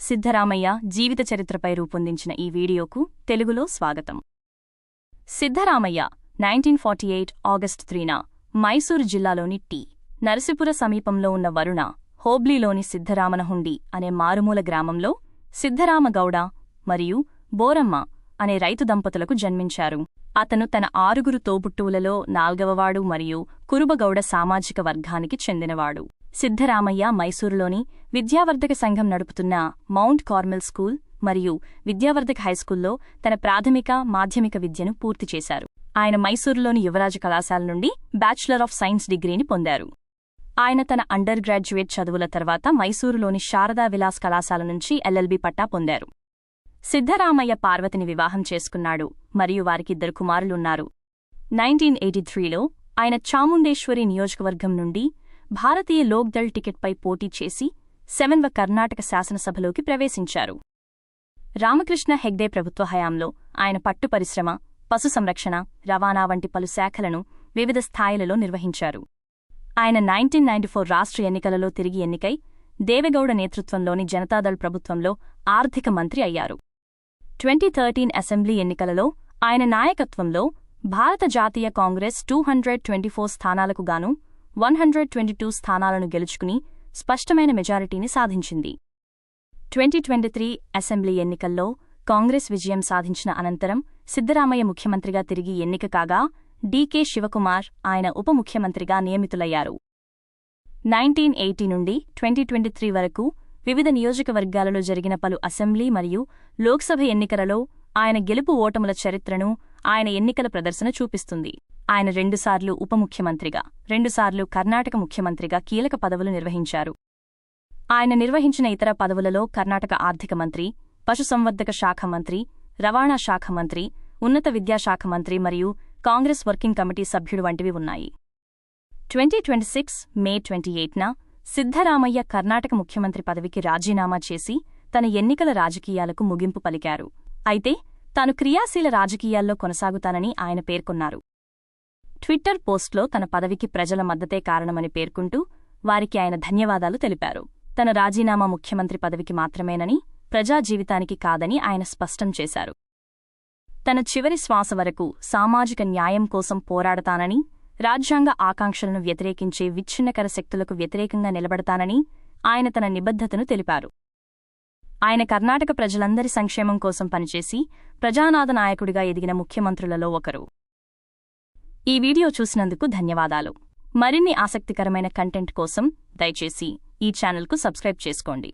సిద్ధరామయ్య జీవిత చరిత్రపై రూపొందించిన ఈ వీడియోకు తెలుగులో స్వాగతం. సిద్ధరామయ్య 1948 ఆగస్టు 3న మైసూరు జిల్లాలోని టి. నరసీపుర సమీపంలో ఉన్న వరుణ, హోబ్లీలోని సిద్ధరామనహుండి అనే మారుమూల గ్రామంలో సిద్ధరామగౌడ మరియు బోరమ్మ అనే రైతు దంపతులకు జన్మించారు. అతను తన 6 తోబుట్టువులలో 4వవాడు మరియు కురుబగౌడ సామాజిక వర్గానికి చెందినవాడు. సిద్ధరామయ్య మైసూరులోని విద్యావర్ధక సంఘం నడుపుతున్న మౌంట్ కార్మెల్ స్కూల్ మరియు విద్యావర్ధక హైస్కూల్లో తన ప్రాథమిక, మాధ్యమిక విద్యను పూర్తి చేశారు. ఆయన మైసూరులోని యువరాజ కళాశాల నుండి బ్యాచిలర్ ఆఫ్ సైన్స్ డిగ్రీని పొందారు. ఆయన తన అండర్ గ్రాడ్యుయేట్ చదువుల తర్వాత మైసూరులోని శారదా విలాస్ కళాశాల నుంచి LLB పట్టా పొందారు. సిద్ధరామయ్య పార్వతిని వివాహం చేసుకున్నాడు మరియు వారికిద్దరు కుమారులున్నారు. 1983లో ఆయన చాముండేశ్వరి నియోజకవర్గం నుండి భారతీయ లోక్దళ్ టికెట్పై పోటీ చేసి 7వ కర్ణాటక శాసనసభలోకి ప్రవేశించారు. రామకృష్ణ హెగ్డే ప్రభుత్వ హయాంలో ఆయన పట్టు పరిశ్రమ, పశు సంరక్షణ, రవాణా వంటి పలు శాఖలను వివిధ స్థాయిలలో నిర్వహించారు. ఆయన 1994 రాష్ట్ర ఎన్నికలలో తిరిగి ఎన్నికై దేవెగౌడ నేతృత్వంలోని జనతాదళ్ ప్రభుత్వంలో ఆర్థిక మంత్రి అయ్యారు. 2013 అసెంబ్లీ ఎన్నికలలో ఆయన నాయకత్వంలో భారత జాతీయ కాంగ్రెస్ 224 స్థానాలకు గాను 122 స్థానాలను గెలుచుకుని స్పష్టమైన మెజారిటీని సాధించింది. 2023 అసెంబ్లీ ఎన్నికల్లో కాంగ్రెస్ విజయం సాధించిన అనంతరం సిద్ధరామయ్య ముఖ్యమంత్రిగా తిరిగి ఎన్నిక కాగా డీకే శివకుమార్ ఆయన ఉప ముఖ్యమంత్రిగా నియమితులయ్యారు. 1980 నుండి 2023 వరకు వివిధ నియోజకవర్గాలలో జరిగిన పలు అసెంబ్లీ మరియు లోక్సభ ఎన్నికలలో ఆయన గెలుపు ఓటముల చరిత్రను ఆయన ఎన్నికల ప్రదర్శన చూపిస్తుంది. ఆయన 2 సార్లు ఉప ముఖ్యమంత్రిగా, 2 సార్లు కర్ణాటక ముఖ్యమంత్రిగా కీలక పదవులు నిర్వహించారు. ఆయన నిర్వహించిన ఇతర పదవులలో కర్ణాటక ఆర్థిక మంత్రి, పశుసంవర్ధక శాఖ మంత్రి, రవాణా శాఖ మంత్రి, ఉన్నత విద్యాశాఖ మంత్రి మరియు కాంగ్రెస్ వర్కింగ్ కమిటీ సభ్యుడు వంటివి ఉన్నాయి. 2026 మే 28న సిద్ధరామయ్య కర్ణాటక ముఖ్యమంత్రి పదవికి రాజీనామా చేసి తన ఎన్నికల రాజకీయాలకు ముగింపు పలికారు. అయితే తాను క్రియాశీల రాజకీయాల్లో కొనసాగుతానని ఆయన పేర్కొన్నారు. ట్విట్టర్ పోస్ట్లో తన పదవికి ప్రజల మద్దతే కారణమని పేర్కొంటూ వారికి ఆయన ధన్యవాదాలు తెలిపారు. తన రాజీనామా ముఖ్యమంత్రి పదవికి మాత్రమేనని, ప్రజా జీవితానికి కాదని ఆయన స్పష్టం చేశారు. తన చివరి శ్వాస వరకు సామాజిక న్యాయం కోసం పోరాడతానని, రాజ్యాంగ ఆకాంక్షలను వ్యతిరేకించే విచ్ఛిన్నకర శక్తులకు వ్యతిరేకంగా నిలబడతానని ఆయన తన నిబద్ధతను తెలిపారు. ఆయన కర్ణాటక ప్రజలందరి సంక్షేమం కోసం పనిచేసి ప్రజానాథ నాయకుడిగా ఎదిగిన ముఖ్యమంత్రులలో ఒకరు. ఈ వీడియో చూసినందుకు ధన్యవాదాలు. మరిన్ని ఆసక్తికరమైన కంటెంట్ కోసం దయచేసి ఈ ఛానల్కు సబ్స్క్రైబ్ చేసుకోండి.